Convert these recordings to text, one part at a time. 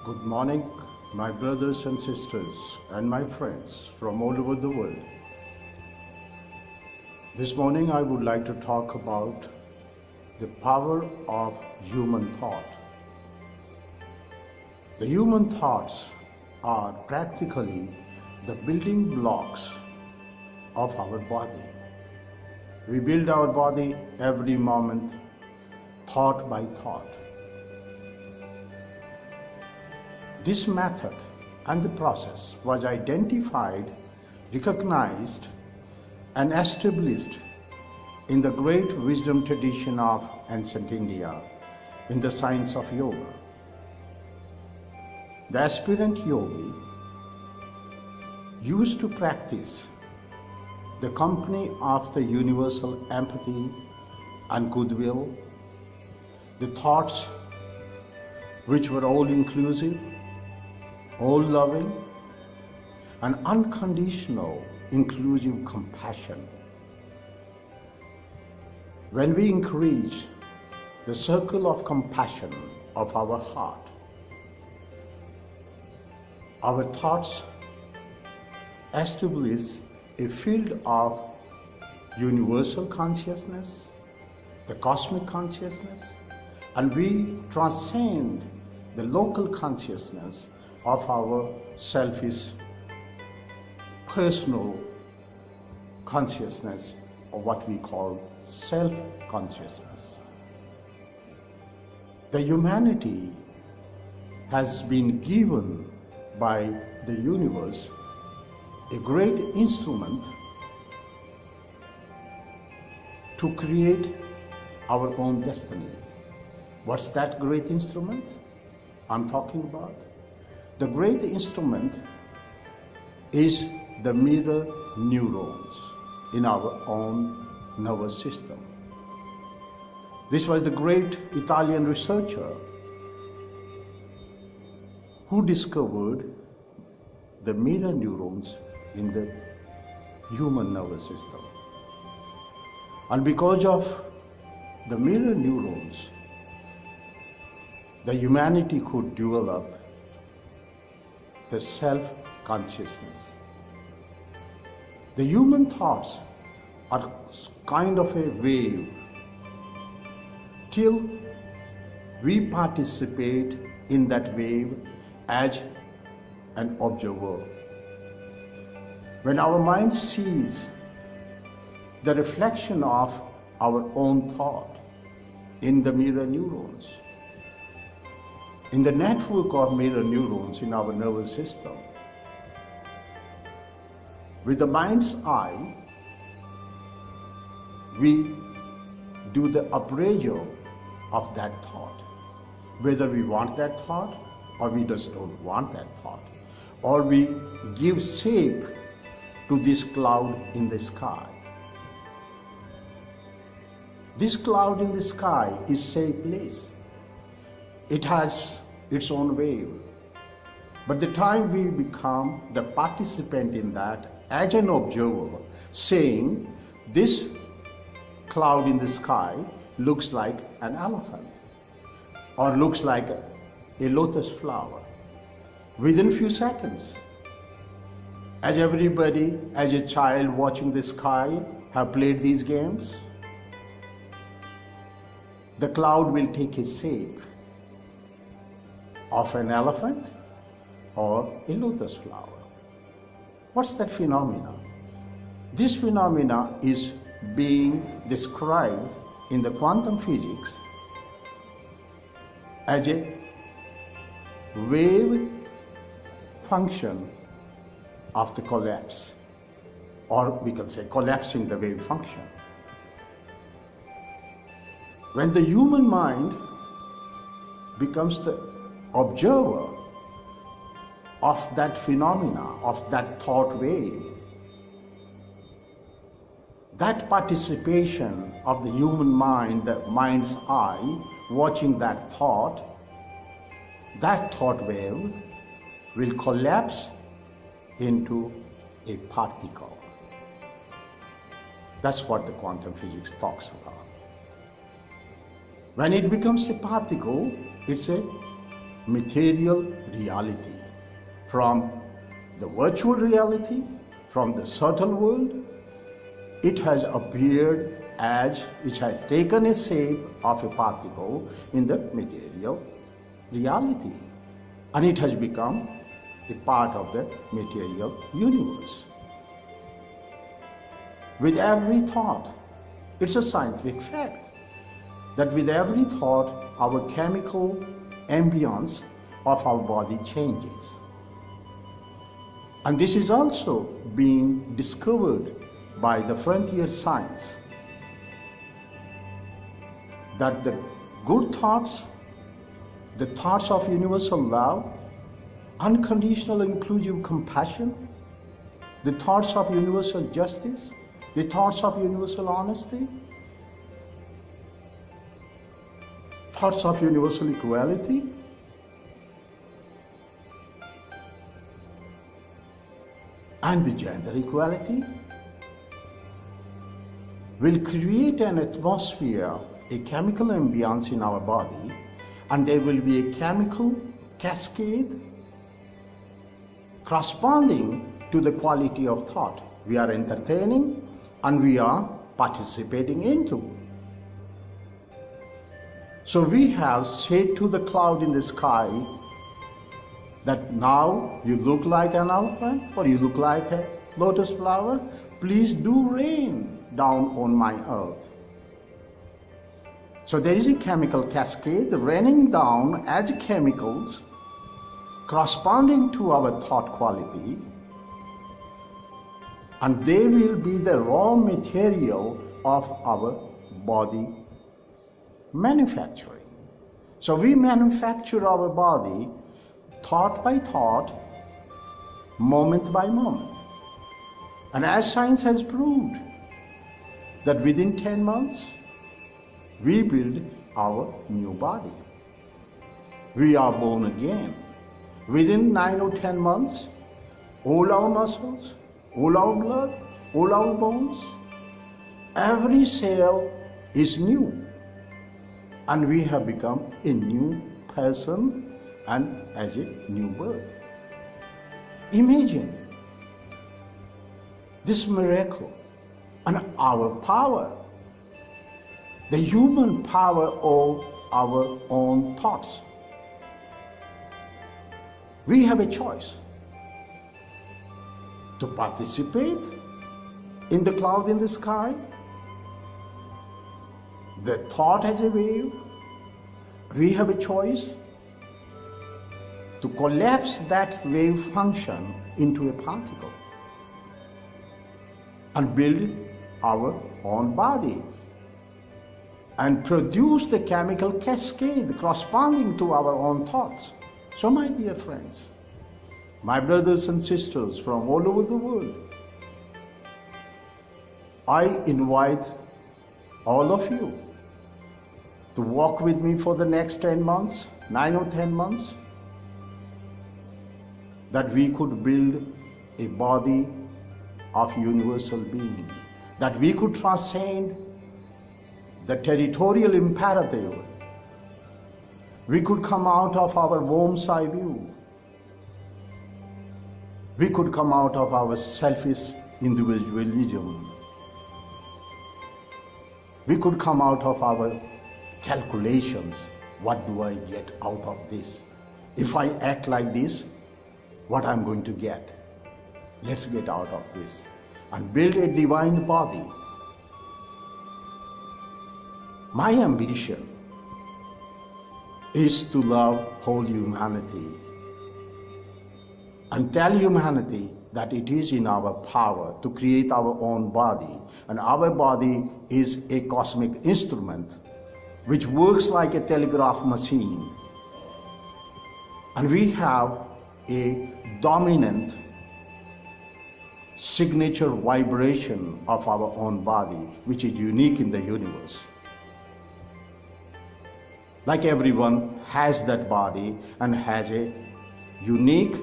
Good morning, my brothers and sisters, and my friends from all over the world. This morning, I would like to talk about the power of human thought. The human thoughts are practically the building blocks of our body. We build our body every moment, thought by thought. This method and the process was identified, recognized, and established in the great wisdom tradition of ancient India in the science of yoga. The aspirant yogi used to practice the company of the universal empathy and goodwill, the thoughts which were all inclusive, all loving, and unconditional, inclusive compassion. When we increase the circle of compassion of our heart, our thoughts establish a field of universal consciousness, the cosmic consciousness, and we transcend the local consciousness of our selfish personal consciousness, or what we call self-consciousness. The humanity has been given by the universe a great instrument to create our own destiny. What's that great instrument I'm talking about? The great instrument is the mirror neurons in our own nervous system. This was the great Italian researcher who discovered the mirror neurons in the human nervous system. And because of the mirror neurons, the humanity could develop the self-consciousness. The human thoughts are kind of a wave till we participate in that wave as an observer. When our mind sees the reflection of our own thought in the mirror neurons, in the network of mirror neurons in our nervous system, with the mind's eye, we do the appraisal of that thought, whether we want that thought or we just don't want that thought, or we give shape to this cloud in the sky. This cloud in the sky is shapeless. It has its own wave. But the time we become the participant in that as an observer, saying this cloud in the sky looks like an elephant or looks like a lotus flower. Within few seconds, as everybody, as a child watching the sky, have played these games, the cloud will take a shape of an elephant or a lotus flower. What's that phenomena? This phenomena is being described in the quantum physics as a wave function of the collapse, or we can say collapsing the wave function. When the human mind becomes the observer of that phenomena, of that thought wave, that participation of the human mind, the mind's eye, watching that thought wave will collapse into a particle. That's what the quantum physics talks about. When it becomes a particle, it's a material reality, from the virtual reality, from the subtle world. It has appeared as, which has taken a shape of a particle in the material reality, and it has become a part of the material universe. With every thought, it's a scientific fact that with every thought, our chemical ambience of our body changes. And this is also being discovered by the frontier science, that the good thoughts, the thoughts of universal love, unconditional inclusive compassion, the thoughts of universal justice, the thoughts of universal honesty, thoughts of universal equality, and the gender equality will create an atmosphere, a chemical ambience in our body, and there will be a chemical cascade corresponding to the quality of thought we are entertaining and we are participating into. So we have said to the cloud in the sky that now you look like an elephant or you look like a lotus flower, please do rain down on my earth. So there is a chemical cascade raining down as chemicals corresponding to our thought quality, and they will be the raw material of our body manufacturing. So we manufacture our body thought by thought, moment by moment. And as science has proved that within 10 months, we build our new body. We are born again. Within 9 or 10 months, all our muscles, all our blood, all our bones, every cell is new. And we have become a new person and as a new birth. Imagine this miracle and our power, the human power of our own thoughts. We have a choice to participate in the cloud in the sky. The thought as a wave. We have a choice to collapse that wave function into a particle and build our own body and produce the chemical cascade corresponding to our own thoughts. So my dear friends, my brothers and sisters from all over the world, I invite all of you to walk with me for the next 10 months, 9 or 10 months, that we could build a body of universal being, that we could transcend the territorial imperative. We could come out of our worm's eye view. We could come out of our selfish individualism. We could come out of our calculations. What do I get out of this? If I act like this, what I'm going to get? Let's get out of this and build a divine body. My ambition is to love whole humanity and tell humanity that it is in our power to create our own body, and our body is a cosmic instrument which works like a telegraph machine, and we have a dominant signature vibration of our own body which is unique in the universe. Like everyone has that body and has a unique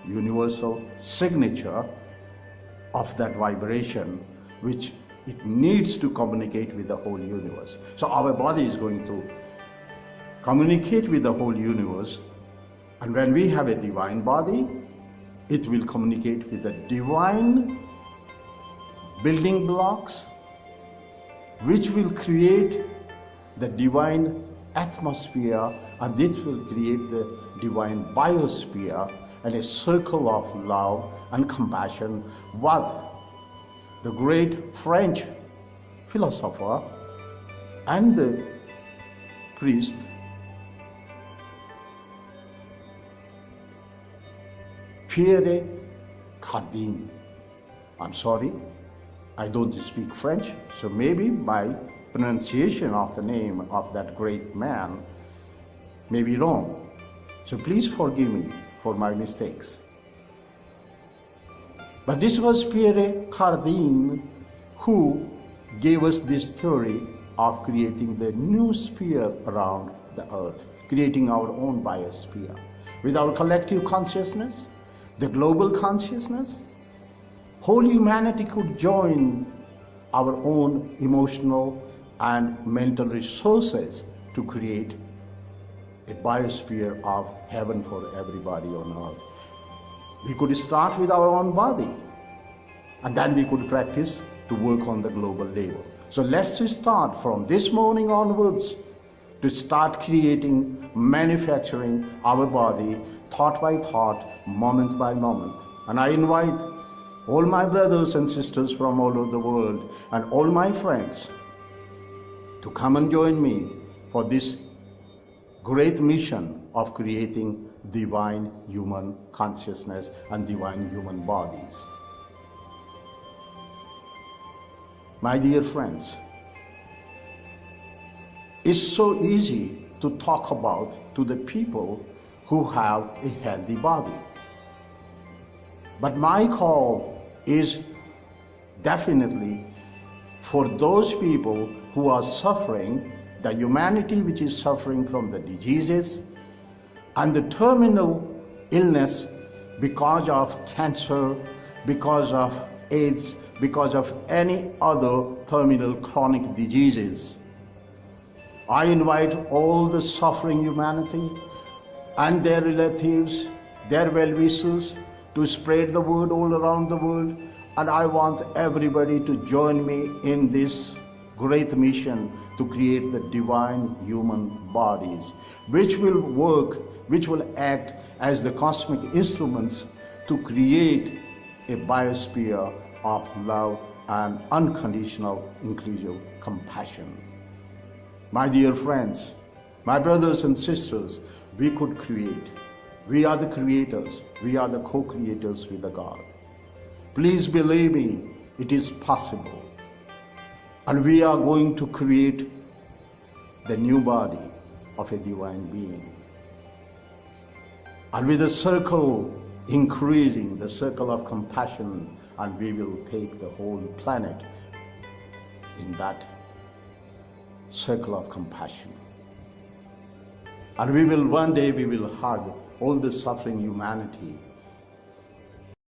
universal signature of that vibration which it needs to communicate with the whole universe. So our body is going to communicate with the whole universe And when we have a divine body, it will communicate with the divine building blocks, which will create the divine atmosphere, and it will create the divine biosphere and a circle of love and compassion. What the great French philosopher and the priest Pierre Cardin. I'm sorry, I don't speak French, so maybe my pronunciation of the name of that great man may be wrong. So please forgive me for my mistakes. But this was Pierre Cardin who gave us this theory of creating the noosphere around the earth, creating our own biosphere. With our collective consciousness, the global consciousness, whole humanity could join our own emotional and mental resources to create a biosphere of heaven for everybody on earth. We could start with our own body, and then we could practice to work on the global level. So let's start from this morning onwards to start creating, manufacturing our body thought by thought, moment by moment. And I invite all my brothers and sisters from all over the world and all my friends to come and join me for this great mission of creating divine human consciousness and divine human bodies. My dear friends, it's so easy to talk about to the people who have a healthy body. But my call is definitely for those people who are suffering, the humanity which is suffering from the diseases and the terminal illness because of cancer, because of AIDS, because of any other terminal chronic diseases. I invite all the suffering humanity and their relatives, their well-wishers, to spread the word all around the world, and I want everybody to join me in this great mission to create the divine human bodies, which will work, which will act as the cosmic instruments to create a biosphere of love and unconditional, inclusive compassion. My dear friends, my brothers and sisters, we could create. We are the creators. We are the co-creators with the God. Please believe me, it is possible. And we are going to create the new body of a divine being. And with the circle increasing, the circle of compassion, and we will take the whole planet in that circle of compassion. And one day we will hug all the suffering humanity